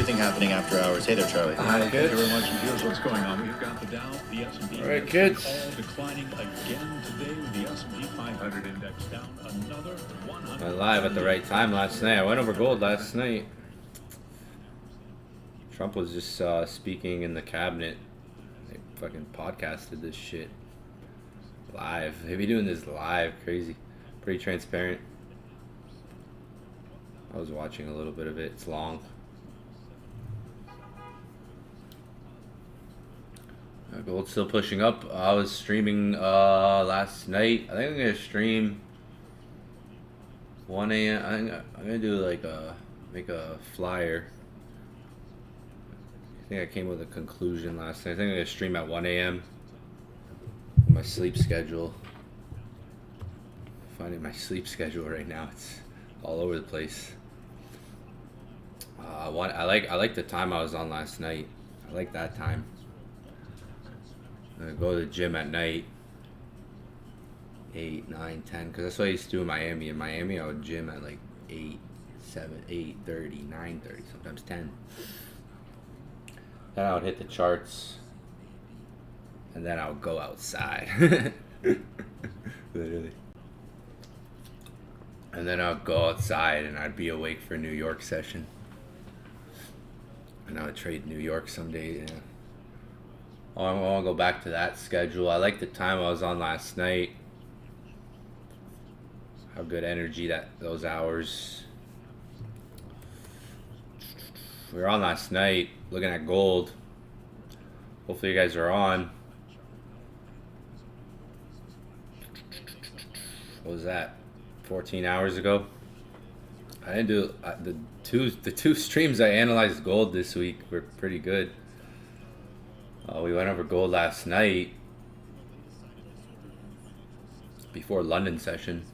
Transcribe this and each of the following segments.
everything happening after hours. Hey there, Charlie. Hi, Thank you kids. very much. And here's what's going on. We've got the Dow, the S&P. All right, kids. All declining again today. The S&P 500 index down another 100. I live at the right time last night. I went over gold last night. Trump was just speaking in the cabinet. They fucking podcasted this shit live. They be doing this live. Crazy. Pretty transparent. I was watching a little bit of it. It's long. Gold's still pushing up. I was streaming last night. I think I'm gonna stream 1 a.m. I think I'm gonna do like make a flyer. I think I came with a conclusion last night. I think I'm gonna stream at 1 a.m. My sleep schedule. Finding my sleep schedule right now. It's all over the place. I like the time I was on last night. I like that time. I go to the gym at night, 8, 9, 10, because that's what I used to do in Miami. In Miami, I would gym at like 8, 7, 8:30, 9:30, sometimes 10. Then I would hit the charts, and then I would go outside. Literally. And then I would go outside, and I'd be awake for New York session. And I would trade New York someday, yeah. I want to go back to that schedule. I like the time I was on last night. How good energy those hours. We were on last night looking at gold. Hopefully you guys are on. What was that? 14 hours ago? I didn't do the two streams I analyzed gold this week were pretty good. We went over gold last night before London session.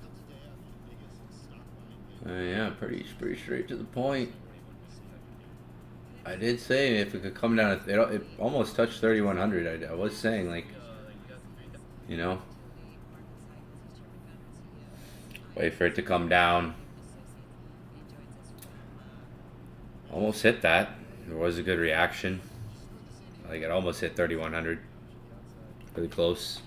Yeah, pretty straight to the point. I did say if it could come down, it almost touched 3,100. I was saying, like, you know, wait for it to come down. Almost hit that. There was a good reaction. Like it almost hit 3,100. Really close.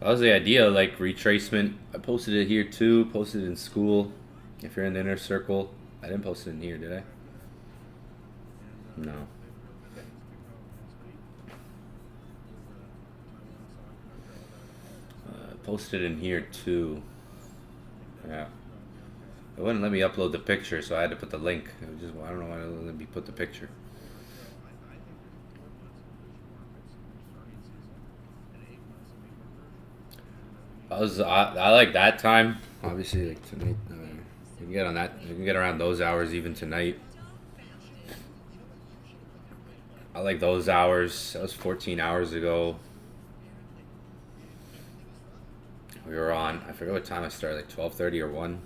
That was the idea, like retracement. I posted it here too. Posted it in school. If you're in the inner circle. I didn't post it in here, did I? No. Posted in here too. Yeah. It wouldn't let me upload the picture, so I had to put the link. It was just, I don't know why it wouldn't let me put the picture. I like that time. Obviously, like tonight, you can get on that. You can get around those hours even tonight. I like those hours. That was 14 hours ago. We were on. I forget what time I started. Like 12:30 or 1.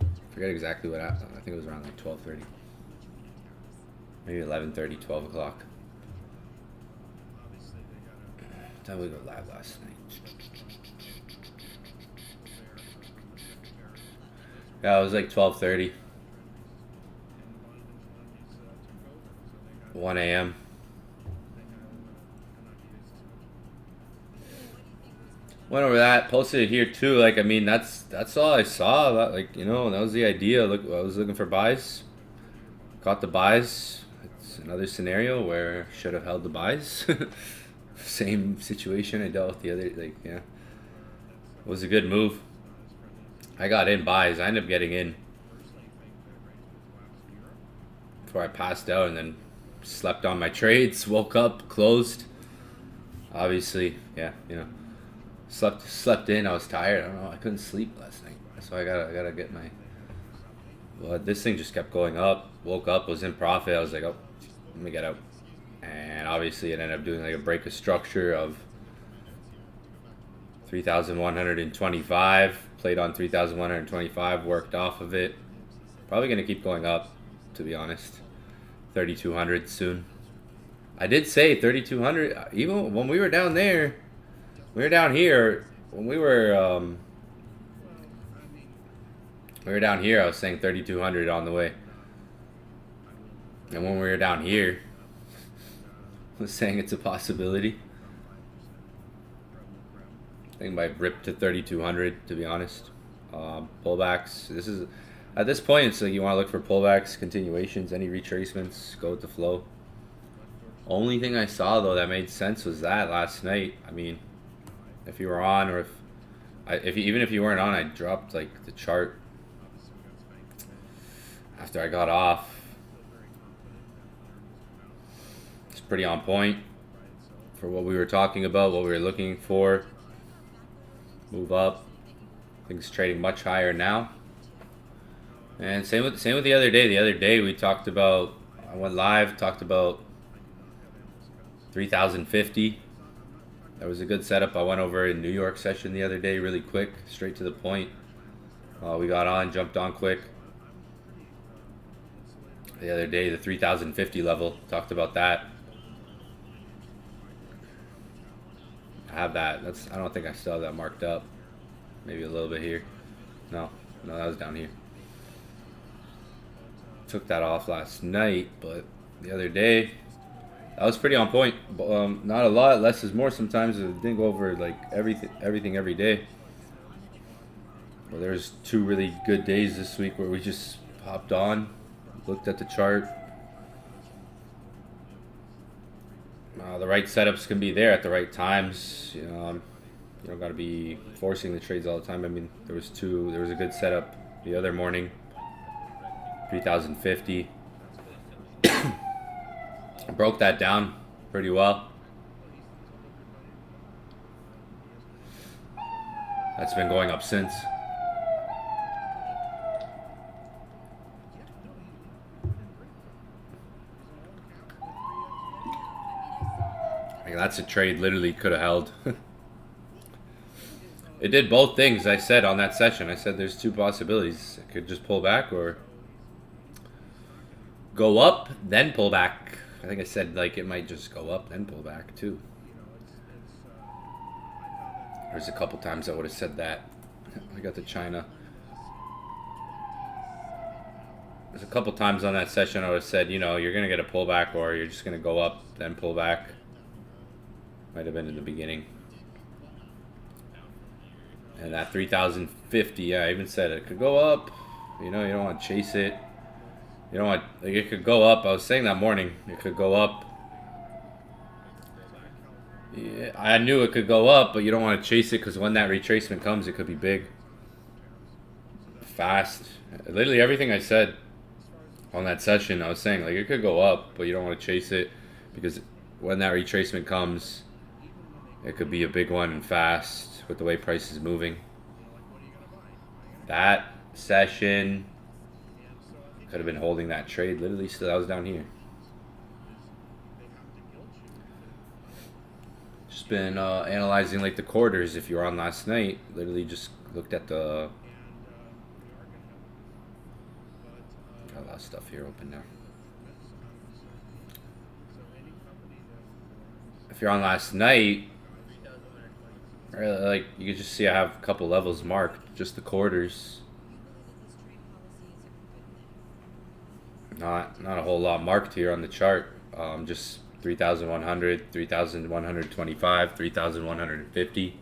I forget exactly what. I think it was around like 12:30. Maybe 11:30, 12 o'clock. What time did we go live last night? Yeah, it was like 12:30. 1 a.m. Went over that, posted it here too. Like, I mean, that's all I saw. Like, you know, that was the idea. Look, I was looking for buys. Got the buys. It's another scenario where I should have held the buys. Same situation I dealt with the other. Like, yeah, it was a good move. I got in buys. I ended up getting in before I passed out and then slept on my trades. Woke up, closed. Obviously, yeah, you know, slept in. I was tired. I don't know. I couldn't sleep last night, so I gotta get my. Well, this thing just kept going up. Woke up, was in profit. I was like, oh, let me get out. And obviously, it ended up doing like a break of structure of 3,125. Played on 3,125, worked off of it. Probably going to keep going up, to be honest. 3,200 soon. I did say 3,200, even when we were down there, we were down here, when we were down here, I was saying 3,200 on the way. And when we were down here, I was saying it's a possibility. I think it might rip to 3,200, to be honest. Pullbacks. This is at this point, it's like you want to look for pullbacks, continuations, any retracements, go with the flow. Only thing I saw though that made sense was that last night. I mean, if you were on, or even if you weren't on, I dropped like the chart after I got off. It's pretty on point for what we were talking about, what we were looking for. Move up. Things trading much higher now. And same with the other day. The other day we talked about, I went live, talked about 3,050. That was a good setup. I went over in New York session the other day really quick, straight to the point. We got on, jumped on quick. The other day, the 3,050 level, talked about that. I have that. I don't think I still have that marked up. Maybe a little bit here. No, that was down here. Took that off last night, but the other day, that was pretty on point. Not a lot, less is more sometimes. It didn't go over like everything every day. Well, there's 2 really good days this week where we just popped on, looked at the chart. The right setups can be there at the right times. You don't got to be forcing the trades all the time. I mean, there was a good setup the other morning, 3,050. Broke that down pretty well. That's been going up since. Like, that's a trade literally could have held. It did both things. I said on that session, I said there's 2 possibilities. It could just pull back or go up, then pull back. I think I said like it might just go up, then pull back too. There's a couple times I would have said that. I got the China. There's a couple times on that session I would have said, you're going to get a pullback or you're just going to go up, then pull back. Might have been in the beginning. And that 3,050, yeah, I even said it could go up. You don't want to chase it. You don't want, like, it could go up. I was saying that morning, it could go up. Yeah, I knew it could go up, but you don't want to chase it because when that retracement comes, it could be big, fast. Literally everything I said on that session, I was saying like it could go up, but you don't want to chase it because when that retracement comes, it could be a big one and fast with the way price is moving. That session could have been holding that trade literally, so that was down here. Just been analyzing like the quarters. If you were on last night, literally just looked at the, got a lot of stuff here open now. If you're on last night, like you could just see I have a couple levels marked, just the quarters. Not a whole lot marked here on the chart. Just 3,100, 3,125, 3,150.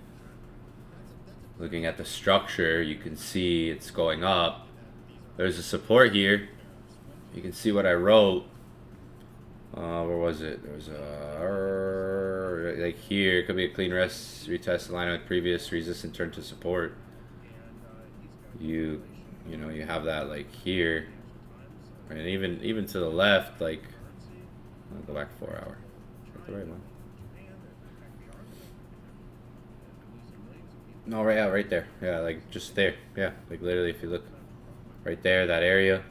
Looking at the structure, you can see it's going up. There's a support here. You can see what I wrote. Where was it? There was a like here. It could be a clean retest alignment with previous resistance turn to support. You have that like here. And even to the left, like, I'll go back 4 hour. Is that the right one? No, right there. Yeah, like just there. Yeah, like literally, if you look right there, that area.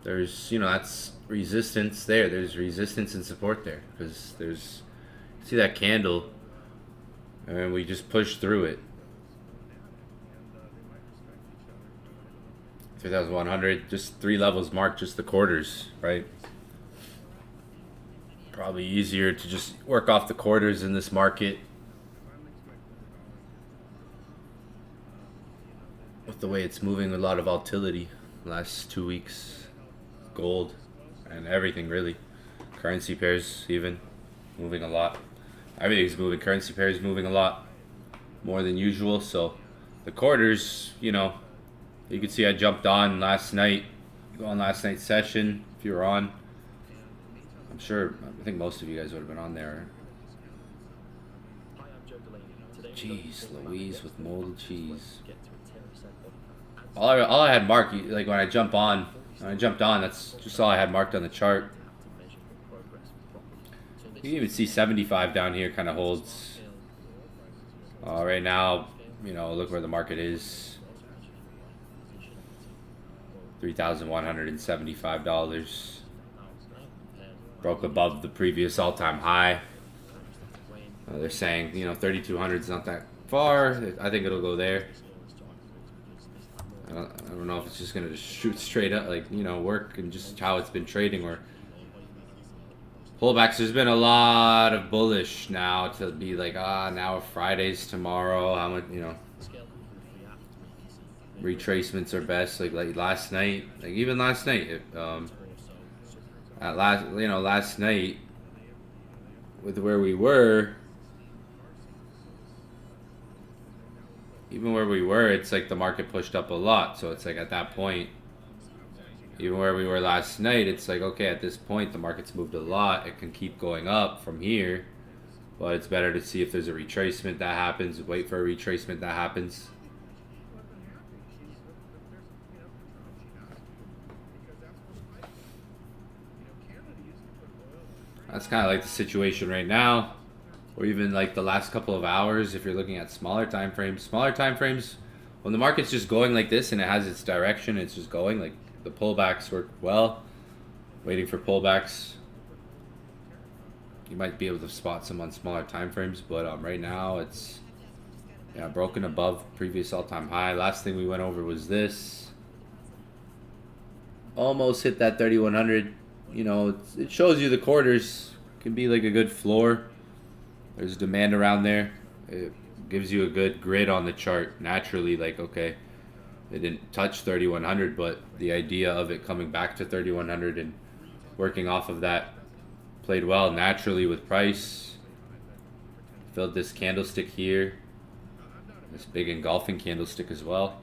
There's, that's resistance there. There's resistance and support there because there's, see that candle, and we just pushed through it. 3,100, just 3 levels marked, just the quarters, right? Probably easier to just work off the quarters in this market with the way it's moving with a lot of volatility the last 2 weeks. gold and everything really. Currency pairs even moving a lot. Everything's moving. Currency pairs moving a lot more than usual. So the quarters, you know, you can see I jumped on last night, on last night's session. If you were on, I'm sure, I think most of you guys would have been on there. Jeez Louise with molded cheese. All I had marked, like when I jumped on, that's just all I had marked on the chart. You can even see 75 down here kind of holds. Right now, you know, look where the market is. $3,175. Broke above the previous all-time high. They're saying, you know, 3,200 is not that far. I think it'll go there. I don't know if it's just gonna just shoot straight up, like, you know, work and just how it's been trading, or pullbacks. There's been a lot of bullish now to be like, now Friday's tomorrow. How much, you know, retracements are best. Like last night, like even last night, last night with where we were. Even where we were, it's like the market pushed up a lot. So it's like at that point, even where we were last night, it's like, okay, at this point, the market's moved a lot. It can keep going up from here. But it's better to see if there's a retracement that happens. Wait for a retracement that happens. That's kind of like the situation right now. Or even like the last couple of hours, if you're looking at smaller time frames. Smaller time frames, when the market's just going like this and it has its direction, it's just going, like the pullbacks work well. Waiting for pullbacks. You might be able to spot some on smaller time frames, but right now it's broken above previous all-time high. Last thing we went over was this. Almost hit that 3,100. You know, it shows you the quarters can be like a good floor. There's demand around there. It gives you a good grid on the chart naturally. Like, okay, it didn't touch 3,100, but the idea of it coming back to 3,100 and working off of that played well naturally with price. Filled this candlestick here. This big engulfing candlestick as well.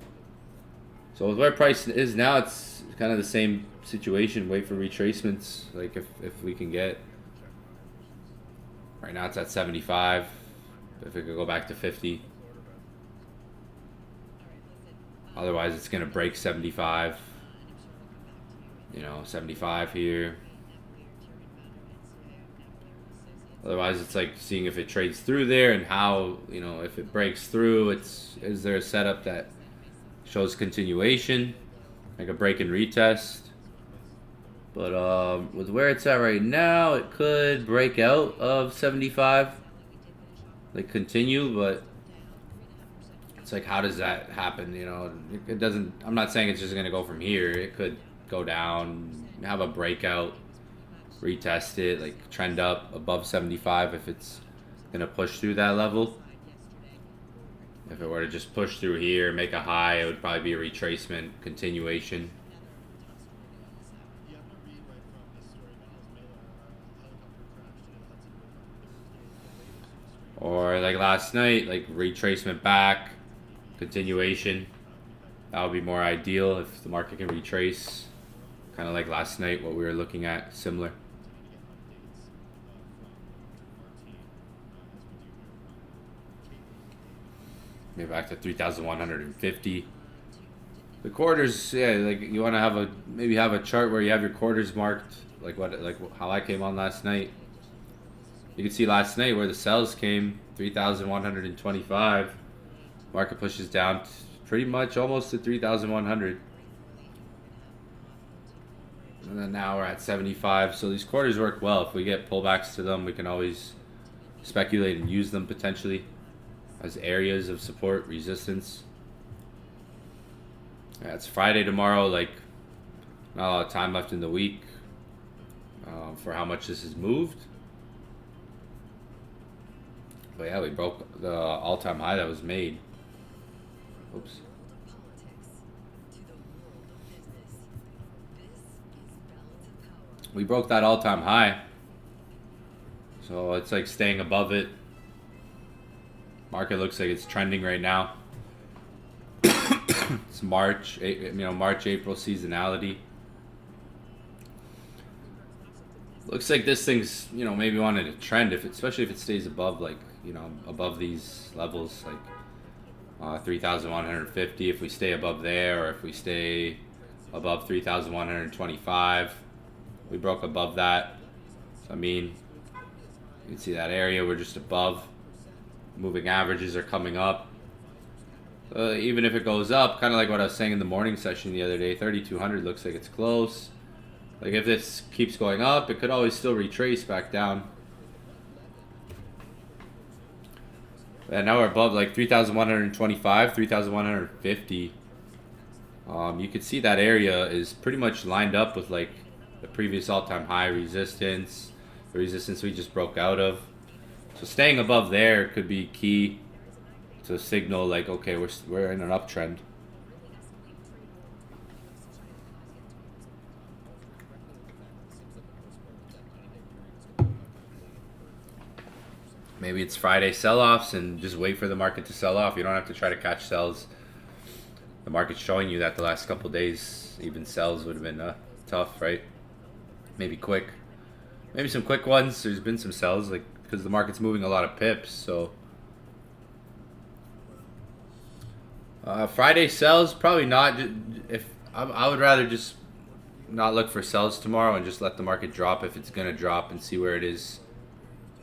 So with where price is now, it's kind of the same situation. Wait for retracements, like if we can get. Right now it's at 75. If it could go back to 50. Otherwise it's gonna break 75. You know, 75 here. Otherwise it's like seeing if it trades through there and how, you know, if it breaks through, is there a setup that shows continuation, like a break and retest. But with where it's at right now, it could break out of 75, like continue, but it's like, how does that happen? You know, it doesn't. I'm not saying it's just gonna go from here. It could go down, have a breakout, retest it, like trend up above 75 if it's gonna push through that level. If it were to just push through here, make a high, it would probably be a retracement, continuation. Or like last night, like retracement back, continuation. That would be more ideal if the market can retrace. Kind of like last night, what we were looking at, similar. Maybe back to 3,150. The quarters, yeah, like you want to have maybe have a chart where you have your quarters marked, like how I came on last night. You can see last night where the sells came, 3,125. Market pushes down pretty much almost to 3,100. And then now we're at 75. So these quarters work well. If we get pullbacks to them, we can always speculate and use them potentially as areas of support, resistance. Yeah, it's Friday tomorrow, like not a lot of time left in the week for how much this has moved. But yeah, we broke the all-time high that was made. Oops. We broke that all-time high. So it's like staying above it. Market looks like it's trending right now. It's March, March, April seasonality. Looks like this thing's, maybe wanted to trend, especially if it stays above, like, above these levels, like 3,150. If we stay above there, or if we stay above 3,125, we broke above that. So I mean, you can see that area, we're just above. Moving averages are coming up. Even if it goes up, kind of like what I was saying in the morning session the other day, 3,200 looks like it's close. Like if this keeps going up, it could always still retrace back down. And now we're above like 3,125, 3,150. You can see that area is pretty much lined up with like the previous all-time high resistance, the resistance we just broke out of. So staying above there could be key to signal like, okay, we're in an uptrend. Maybe it's Friday sell-offs and just wait for the market to sell off. You don't have to try to catch sells. The market's showing you that the last couple days, even sells would have been tough, right? Maybe quick. Maybe some quick ones. There's been some sells, like, because the market's moving a lot of pips. So Friday sells, probably not. If I would rather just not look for sells tomorrow and just let the market drop if it's gonna drop, and see where it is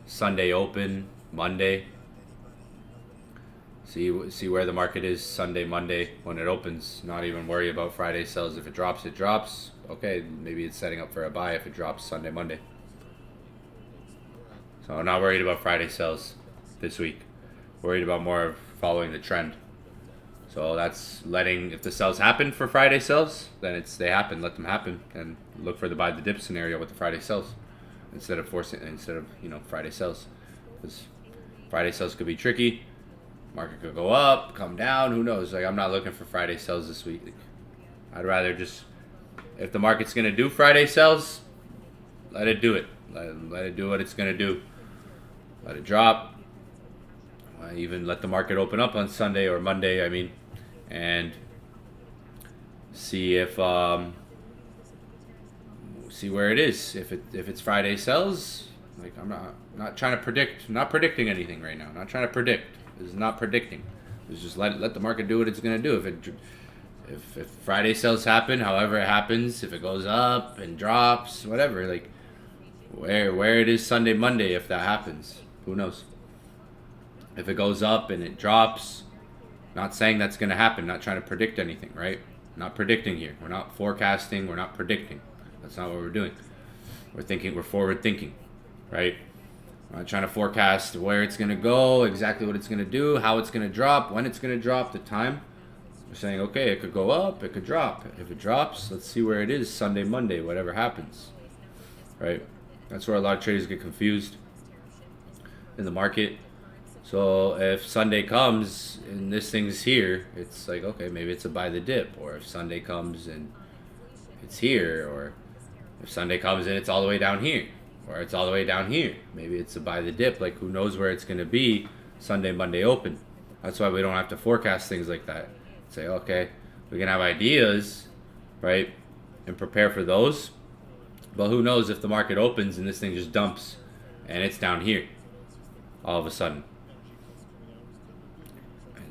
Sunday open, Monday. See where the market is Sunday, Monday when it opens. Not even worry about Friday sells. If it drops, it drops. Okay, maybe it's setting up for a buy if it drops Sunday, Monday. So I'm not worried about Friday sells this week. Worried about more of following the trend. So that's letting, if the sells happen for Friday sells, then they happen, let them happen, and look for the buy the dip scenario with the Friday sells instead of Friday sells. Because Friday sells could be tricky. Market could go up, come down, who knows? Like, I'm not looking for Friday sells this week. I'd rather just, if the market's gonna do Friday sells, let it do it. Let it do what it's gonna do. Let it drop. Even let the market open up on Sunday or Monday, and see if see where it is. If it's Friday sells, like, I'm not trying to predict. I'm not predicting anything right now. I'm not trying to predict. This is not predicting. It's just let the market do what it's gonna do. If Friday sells happen, however it happens, if it goes up and drops, whatever, like where it is Sunday, Monday, if that happens, who knows? If it goes up and it drops, not saying that's going to happen, not trying to predict anything, right? Not predicting here. We're not forecasting, we're not predicting. That's not what we're doing. We're forward thinking, right? We're not trying to forecast where it's going to go, exactly what it's going to do, how it's going to drop, when it's going to drop, the time. We're saying, okay, it could go up, it could drop. If it drops, let's see where it is Sunday, Monday, whatever happens, right? That's where a lot of traders get confused in the market. So if Sunday comes and this thing's here, it's like, okay, maybe it's a buy the dip. Or if Sunday comes and it's here, or if Sunday comes and it's all the way down here, or it's all the way down here, maybe it's a buy the dip. Like, who knows where it's going to be Sunday, Monday open. That's why we don't have to forecast things like that. Say, okay, we can have ideas, right, and prepare for those. But who knows if the market opens and this thing just dumps and it's down here all of a sudden.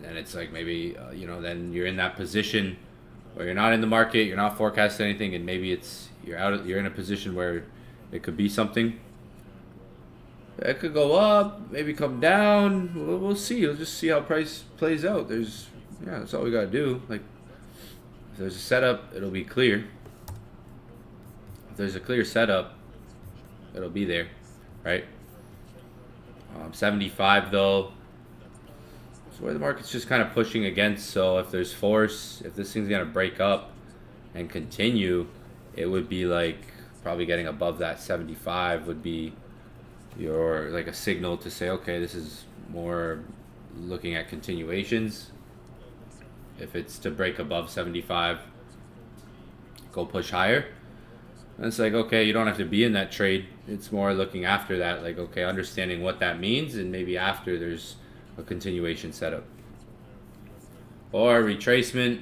And it's like, maybe, then you're in that position where you're not in the market, you're not forecasting anything, and maybe you're in a position where it could be something. It could go up, maybe come down. We'll see. We'll just see how price plays out. That's all we gotta do. Like, if there's a setup, it'll be clear. If there's a clear setup, it'll be there, right? 75 though. Where the market's just kind of pushing against. So if there's force, if this thing's gonna break up and continue, it would be like probably getting above that 75 would be your, like, a signal to say, okay, this is more looking at continuations. If it's to break above 75, go push higher. And it's like, okay, you don't have to be in that trade. It's more looking after that, like, okay, understanding what that means, and maybe after there's a continuation setup. Or retracement,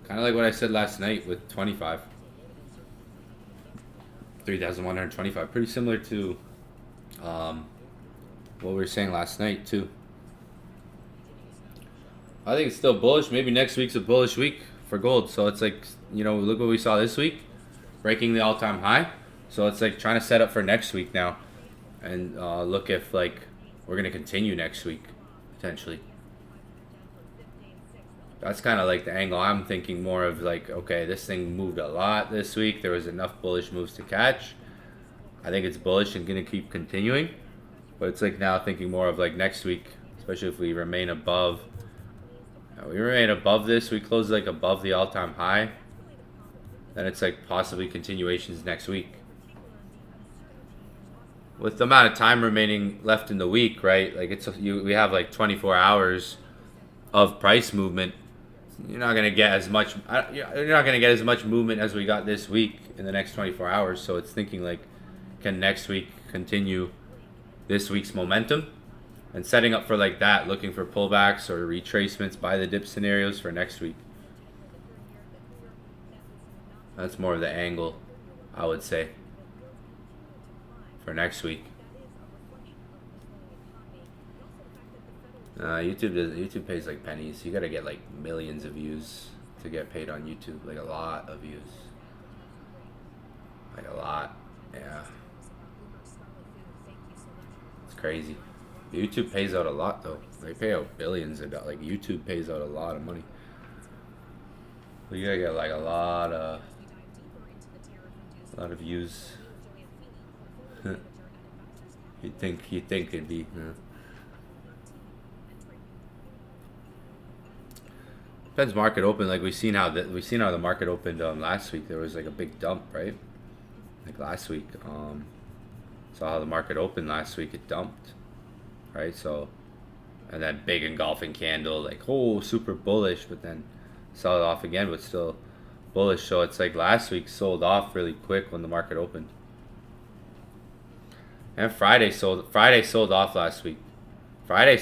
kind of like what I said last night with 25. 3,125. Pretty similar to what we were saying last night, too. I think it's still bullish. Maybe next week's a bullish week for gold. So it's like, you know, look what we saw this week, breaking the all-time high. So it's like trying to set up for next week now, and look if like we're gonna continue next week potentially. That's kind of like the angle I'm thinking more of. Like, okay, this thing moved a lot this week. There was enough bullish moves to catch. I think it's bullish and gonna keep continuing. But it's like now thinking more of like next week, especially if we remain above. We remain above this. We close like above the all-time high. Then it's like possibly continuations next week. With the amount of time remaining left in the week, right? Like we have like 24 hours of price movement. You're not gonna get as much. You're not gonna get as much movement as we got this week in the next 24 hours. So it's thinking like, can next week continue this week's momentum? And setting up for like that, looking for pullbacks or retracements by the dip scenarios for next week. That's more of the angle, I would say, for next week. YouTube pays like pennies. You gotta get like millions of views to get paid on YouTube. Like a lot of views. Like a lot. Yeah. It's crazy. YouTube pays out a lot though. They pay out billions of dollars. Like YouTube pays out a lot of money. So you gotta get like a lot of views. you'd think it'd be. Yeah. Depends market open. Like we seen how the market opened last week. There was like a big dump, right? Like last week. Saw how the market opened last week. It dumped. Right, so, and that big engulfing candle, like, oh, super bullish, but then sell it off again, but still bullish. So it's like last week sold off really quick when the market opened, and Friday sold off last week. There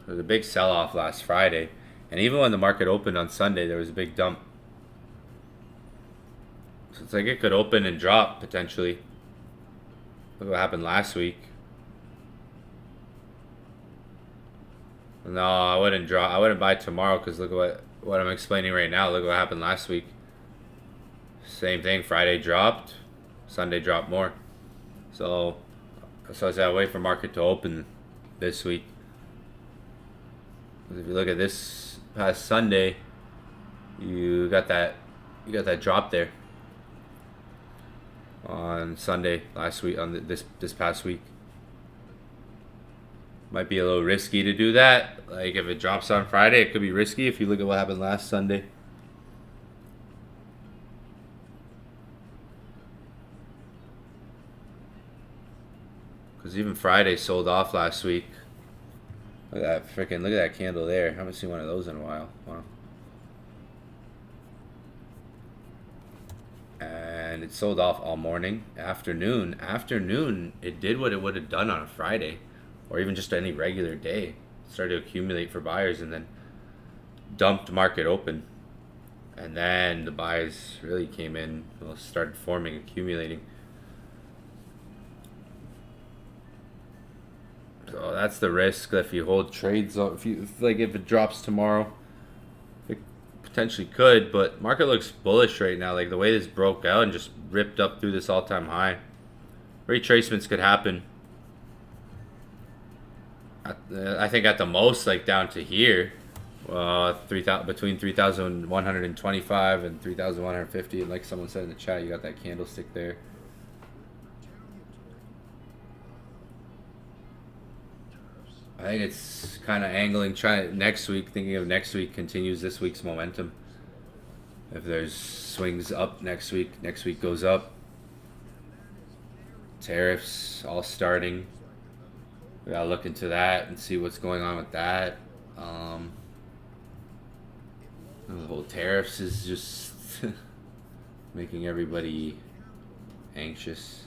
was a big sell-off last Friday, and even when the market opened on Sunday, there was a big dump. So it's like it could open and drop potentially. Look what happened last week. No, I wouldn't buy tomorrow because look at what I'm explaining right now. Look what happened last week. Same thing. Friday dropped, Sunday dropped more. So I said I wait for market to open this week. If you look at this past Sunday, you got that drop there. On Sunday last week, on this past week, might be a little risky to do that. Like if it drops on Friday, it could be risky. If you look at what happened last Sunday, because even Friday sold off last week. Look at that candle there. I haven't seen one of those in a while. Wow. And it sold off all morning. Afternoon, it did what it would have done on a Friday, or even just any regular day. It started to accumulate for buyers, and then dumped market open, and then the buys really came in. Well, started forming, accumulating. So that's the risk if you hold trades. If it drops tomorrow, it potentially could, but market looks bullish right now. Like the way this broke out and just ripped up through this all-time high. Retracements could happen. I think at the most, like down to here, between 3,125 and 3,150. And like someone said in the chat, you got that candlestick there. I think it's kind of angling, next week, thinking of next week continues this week's momentum. If there's swings up next week goes up. Tariffs all starting. We gotta look into that and see what's going on with that. The whole tariffs is just making everybody anxious.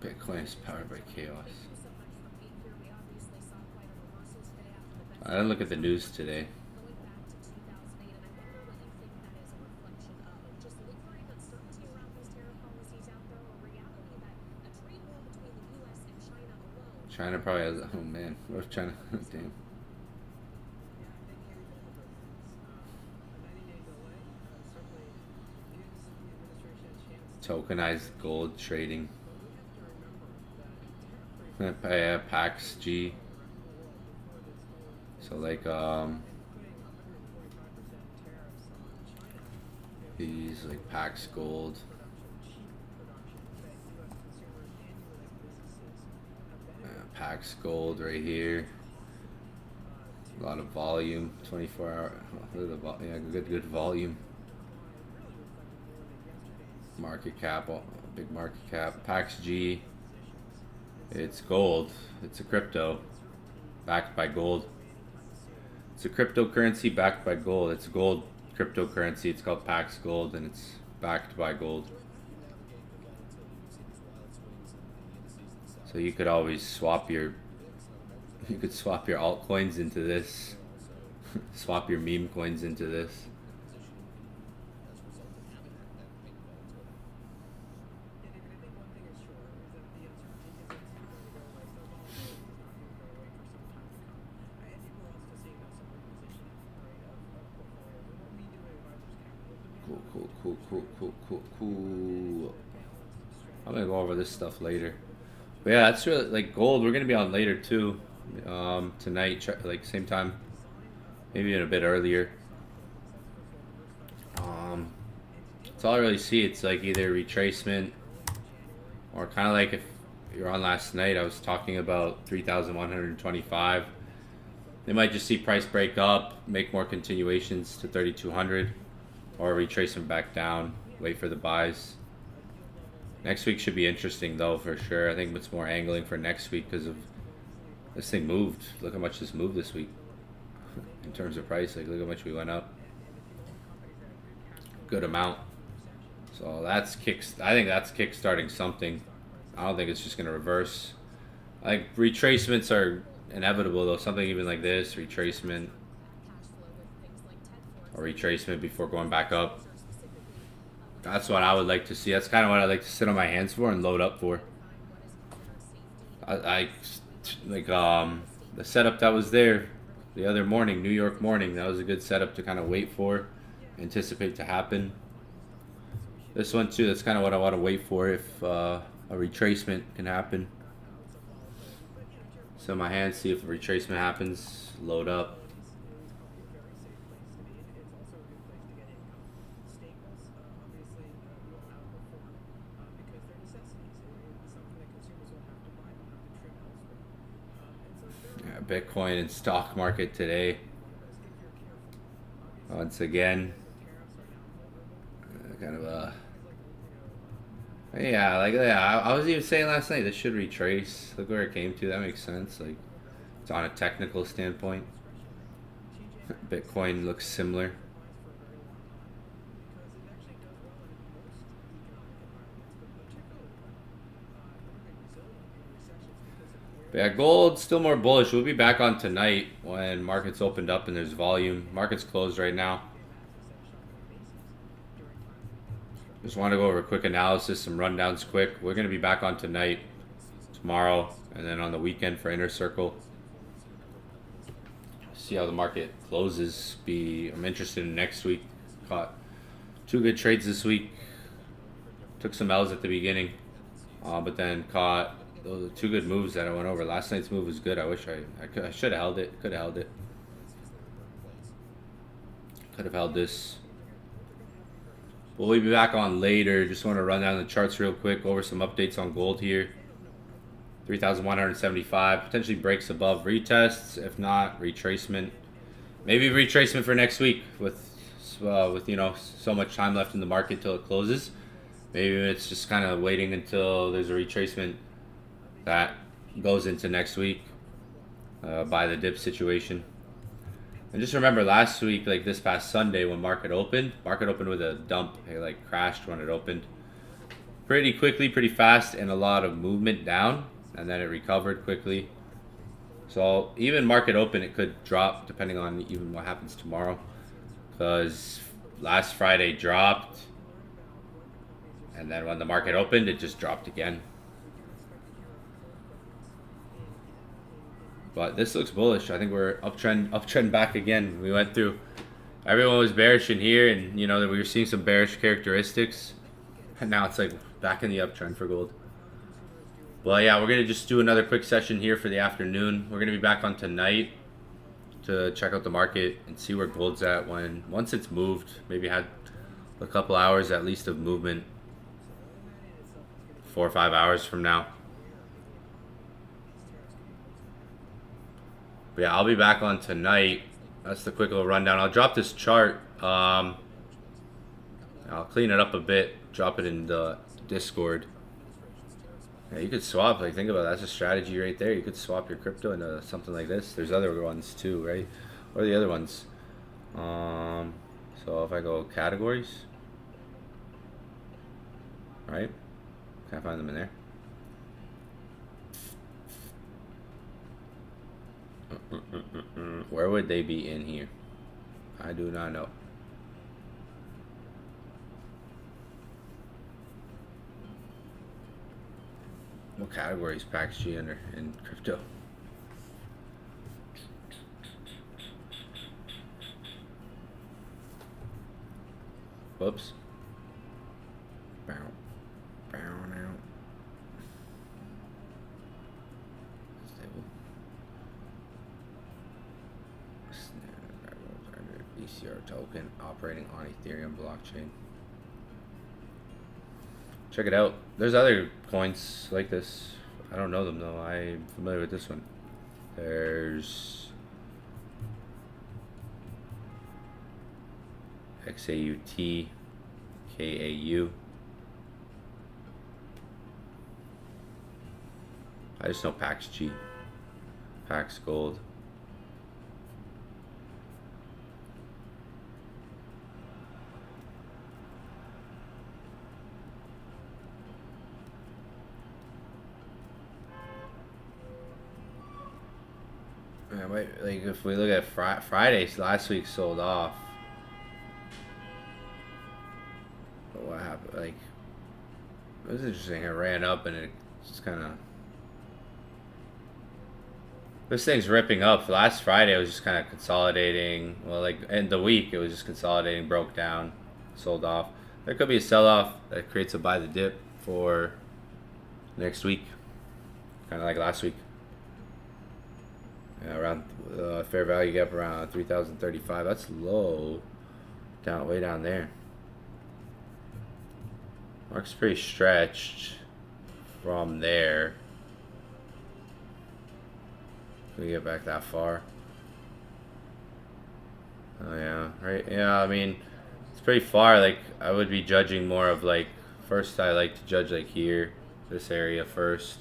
Bitcoin is powered by chaos. I didn't look at the news today. China probably has. Oh man, where's China? Damn. Tokenized gold trading. PAX G. So like these like PAX gold. PAX gold right here. A lot of volume. 24-hour. Yeah, good volume. Market cap. Big market cap. PAX G. It's gold. It's a crypto backed by gold. It's a cryptocurrency backed by gold. It's gold cryptocurrency. It's called PAX Gold and it's backed by gold. So you could always swap your altcoins into this. Swap your meme coins into this. Cool. I'm gonna go over this stuff later. But yeah, that's really like gold. We're gonna be on later too. Tonight, like same time, maybe even a bit earlier. That's all I really see. It's like either retracement or kind of like if you're on last night, I was talking about 3,125. They might just see price break up, make more continuations to 3,200, or retracement back down, wait for the buys. Next week should be interesting though, for sure. I think it's more angling for next week because of this thing moved. Look how much this moved this week in terms of price. Like look how much we went up. Good amount. So that's I think that's kick-starting something. I don't think it's just gonna reverse. Like retracements are inevitable though. Something even like this, retracement or retracement before going back up. That's what I would like to see. That's kind of what I like to sit on my hands for and load up for. I like the setup that was there the other morning, New York morning. That was a good setup to kind of wait for, anticipate to happen. This one too. That's kind of what I want to wait for if a retracement can happen. So my hands, see if a retracement happens, load up. Bitcoin and stock market today. Once again, kind of a I was even saying last night this should retrace. Look where it came to. That makes sense. Like it's on a technical standpoint. Bitcoin looks similar. But yeah, gold still more bullish. We'll be back on tonight when markets opened up and there's volume. Markets closed right now. Just want to go over a quick analysis, some rundowns quick. We're going to be back on tonight, tomorrow, and then on the weekend for Inner Circle. See how the market closes. I'm interested in next week. Caught 2 good trades this week. Took some L's at the beginning, but then caught those are 2 good moves that I went over. Last night's move was good. I wish I should have held it. Could have held it. Could have held this. We'll be back on later. Just want to run down the charts real quick. Go over some updates on gold here. 3,175. Potentially breaks above retests. If not, retracement. Maybe retracement for next week with with so much time left in the market till it closes. Maybe it's just kind of waiting until there's a retracement that goes into next week by the dip situation. And just remember last week, like this past Sunday when market opened with a dump. It like crashed when it opened pretty quickly, pretty fast, and a lot of movement down, and then it recovered quickly. So even market open, it could drop depending on even what happens tomorrow, because last Friday dropped, and then when the market opened, it just dropped again. But this looks bullish. I think we're uptrend back again. We went through, everyone was bearish in here, and we were seeing some bearish characteristics, and now it's like back in the uptrend for gold. Well, yeah, we're gonna just do another quick session here for the afternoon. We're gonna be back on tonight to check out the market and see where gold's at once it's moved. Maybe had a couple hours at least of movement. 4 or 5 hours from now. But yeah, I'll be back on tonight. That's the quick little rundown. I'll drop this chart. I'll clean it up a bit. Drop it in the Discord. Yeah, you could swap. Like, think about it. That's a strategy right there. You could swap your crypto into something like this. There's other ones too, right? What are the other ones? So if I go categories, right? Can I find them in there? Where would they be in here? I do not know. What category is PAXG under in crypto? Whoops. Bow. Bow now. Stable. ECR token operating on Ethereum blockchain. Check it out. There's other coins like this. I don't know them though. I'm familiar with this one. There's XAUT, KAU. I just know PAXG, PAX Gold. Yeah, like if we look at Fridays, last week sold off. But what happened? Like, it was interesting. It ran up and it just kind of. This thing's ripping up. Last Friday, it was just kind of consolidating. Well, like, in the week, it was just consolidating, broke down, sold off. There could be a sell-off that creates a buy the dip for next week. Kind of like last week. Yeah, around fair value gap around 3,035. That's low. Down, way down there. Mark's pretty stretched from there. Can we get back that far? Oh yeah, right. Yeah, I mean, it's pretty far. Like, I would be judging more of like, first I like to judge like here, this area first.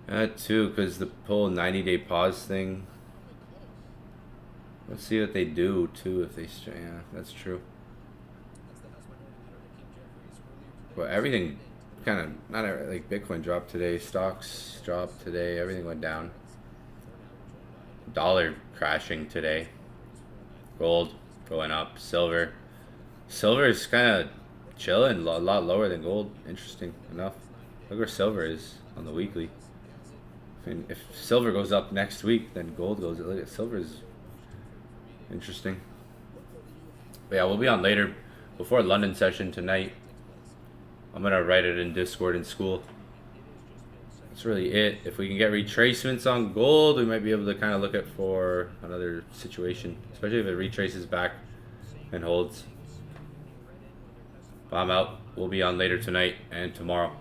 That too, because the whole 90-day pause thing. Let's see what they do too if they. Yeah, that's true. But everything kind of, not like Bitcoin dropped today, stocks dropped today, everything went down. Dollar crashing today. Gold going up. Silver is kind of chilling, a lot lower than gold. Interesting enough. Look where silver is on the weekly. If silver goes up next week, then gold goes. Look at silver is interesting. But yeah, we'll be on later before London session tonight. I'm gonna write it in Discord in school. That's really it. If we can get retracements on gold, we might be able to kind of look at for another situation, especially if it retraces back and holds. But I'm out. We'll be on later tonight and tomorrow.